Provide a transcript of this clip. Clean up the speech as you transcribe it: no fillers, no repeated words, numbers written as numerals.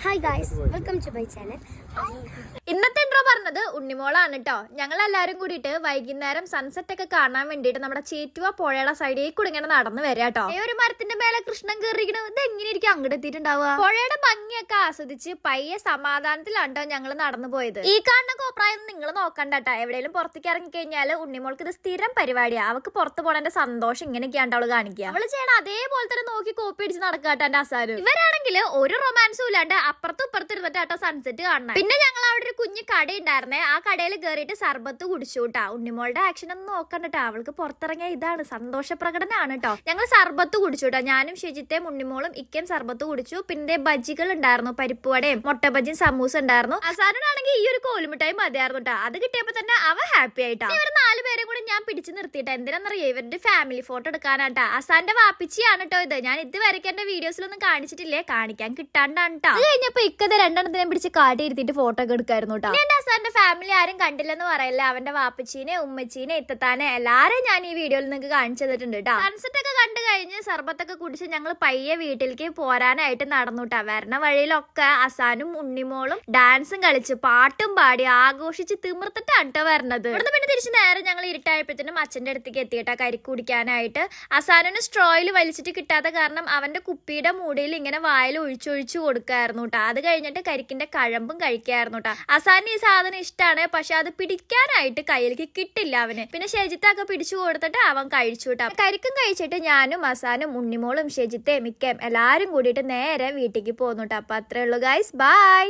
Hi guys, welcome to my channel. ഇന്നത്തെ intro പറഞ്ഞത് ഉണ്ണിമോളാണ് കേട്ടോ. ഞങ്ങൾ എല്ലാവരും കൂടിയിട്ട് വൈകുന്നേരം സൺസെറ്റ് ഒക്കെ കാണാൻ വേണ്ടിയിട്ട് നമ്മുടെ ചേറ്റുവ പുഴയുടെ സൈഡിൽ കൂടി ഇങ്ങനെ നടന്നു വരാം കേട്ടോ. ഒരു മരത്തിന്റെ മേലെ കൃഷ്ണൻ കയറിയിരിക്കണ ഇത് എങ്ങനെ ഇരിക്കും അങ്ങോട്ട് എത്തിയിട്ടുണ്ടാവുക. പുഴയുടെ ഭംഗിയൊക്കെ ആസ്വദിച്ച് പയ്യെ സമാധാനത്തിലാണ് കേട്ടോ ഞങ്ങൾ നടന്നു പോയത്. ഈ കാണുന്ന കോപ്രായം നിങ്ങൾ നോക്കണ്ട കേട്ടോ. എവിടെയെങ്കിലും പുറത്തേക്ക് ഇറങ്ങി കഴിഞ്ഞാൽ ഉണ്ണിമോൾക്ക് ഇത് സ്ഥിരം പരിപാടിയാണ്. അവൾക്ക് പുറത്ത് പോണേന്റെ സന്തോഷം ഇങ്ങനെയൊക്കെയാണ് അവള് കാണിക്കുക. അവള് ചെയ്യണം അതേപോലെ തന്നെ നോക്കി കോപ്പി അടിച്ച് നടക്കാട്ടോ എന്റെ അസാരും. ഇവരാണെങ്കിൽ ഒരു റൊമാൻസും ഇല്ലാണ്ട് അപ്പുറത്തും ഇപ്പുറത്ത് ഇരുന്നിട്ട് കേട്ടോ സൺസെറ്റ് കാണണം. പിന്നെ ഞങ്ങൾ അവിടെ ഒരു കുഞ്ഞു കട ഉണ്ടായിരുന്നേ. ആ കടയിൽ കയറിയിട്ട് സർബത്ത് കുടിച്ചു കേട്ടാ. ഉണ്ണിമോളുടെ ആക്ഷൻ ഒന്നും നോക്കണ്ടട്ടോ. അവൾക്ക് പുറത്തിറങ്ങിയ ഇതാണ് സന്തോഷ പ്രകടനമാണ് കേട്ടോ. ഞങ്ങൾ സർബത്ത് കുടിച്ചു കേട്ടോ. ഞാനും ഷിജിത്തേയും ഉണ്ണിമോളും ഇക്കയും സർബത്ത് കുടിച്ചു. പിന്നെ ബജ്ജികൾ ഉണ്ടായിരുന്നു, പരിപ്പ് വടയും മുട്ട ബജ്ജിയും സമൂസ ഉണ്ടായിരുന്നു. അസാരനാണെങ്കിൽ ഈ ഒരു കോലുമിട്ടായി മതിയായിരുന്നു കേട്ടോ. അത് കിട്ടിയപ്പോ തന്നെ അവ ഹാപ്പി ആയിട്ടാ. ഇവർ 4 പേരും കൂടി ഞാൻ പിടിച്ചു നിർത്തിയിട്ടാ. എന്തിനാന്നറിയോ, ഇവരുടെ ഫാമിലി ഫോട്ടോ എടുക്കാനാട്ടാ. അസാന്റെ വാപ്പിച്ചിയാണ് കേട്ടോ ഇത്. ഞാൻ ഇതുവരെയ്ക്ക് എന്റെ വീഡിയോസിലൊന്നും കാണിച്ചിട്ടില്ലേ, കാണിക്കാൻ കിട്ടാണ്ടാണ് കേട്ടോ. അത് കഴിഞ്ഞപ്പോ ഇക്കത് 2 പിടിച്ച് കാട്ടി ഇരുത്തിട്ട് ഫോട്ടോ ഒക്കെ എടുക്കായിരുന്നു കേട്ടോ. എന്റെ അസാന്റെ ഫാമിലി ആരും കണ്ടില്ലെന്ന് പറയില്ല. അവന്റെ വാപ്പച്ചീനെ, ഉമ്മച്ചീനെ, ഇത്തത്താനെ എല്ലാരും ഞാൻ ഈ വീഡിയോയിൽ നിങ്ങൾക്ക് കാണിച്ചു തന്നിട്ടുണ്ട് കേട്ടോ. സൺസെറ്റ് ഒക്കെ കണ്ടു കഴിഞ്ഞ് സർബത്തൊക്കെ കുടിച്ച് ഞങ്ങൾ പയ്യെ വീട്ടിലേക്ക് പോരാനായിട്ട് നടന്നു കേട്ടോ. വരണ വഴിയിലൊക്കെ അസാനും ഉണ്ണിമോളും ഡാൻസും കളിച്ച് പാട്ടും പാടി ആഘോഷിച്ച് തിമിർത്തിട്ടാണ് കേട്ടോ വരണത്. ഇവിടുന്ന് പിന്നെ തിരിച്ച് നേരെ ഞങ്ങൾ ഇരുട്ടായപ്പോഴത്തേനും അച്ഛന്റെ അടുത്തേക്ക് എത്തിയിട്ടാ കരിക്ക് കുടിക്കാനായിട്ട്. അസാനിന് സ്ട്രോയിൽ വലിച്ചിട്ട് കിട്ടാത്ത കാരണം അവന്റെ കുപ്പിയുടെ മൂടിയിൽ ഇങ്ങനെ വായിൽ ഒഴിച്ചൊഴിച്ചു കൊടുക്കായിരുന്നു കേട്ടോ. അത് കഴിഞ്ഞിട്ട് കരിക്കിന്റെ കഴമ്പും കഴിക്കായിരുന്നു കേട്ടോ. അസാന് ഈ സാധനം ഇഷ്ടമാണ്, പക്ഷെ അത് പിടിക്കാനായിട്ട് കയ്യിലേക്ക് കിട്ടില്ല അവന്. പിന്നെ ഷെജിത്തൊക്കെ പിടിച്ചു കൊടുത്തിട്ട് അവൻ കഴിച്ചു കേട്ടോ. കരിക്കും കഴിച്ചിട്ട് ഞാനും അസാനും ഉണ്ണിമോളും ഷെജിത്തെ മിക്കയും എല്ലാരും കൂടിയിട്ട് നേരെ വീട്ടിലേക്ക് പോന്നു കേട്ടോ. അപ്പൊ അത്രേ ഉള്ളൂ ഗൈസ്, ബൈ.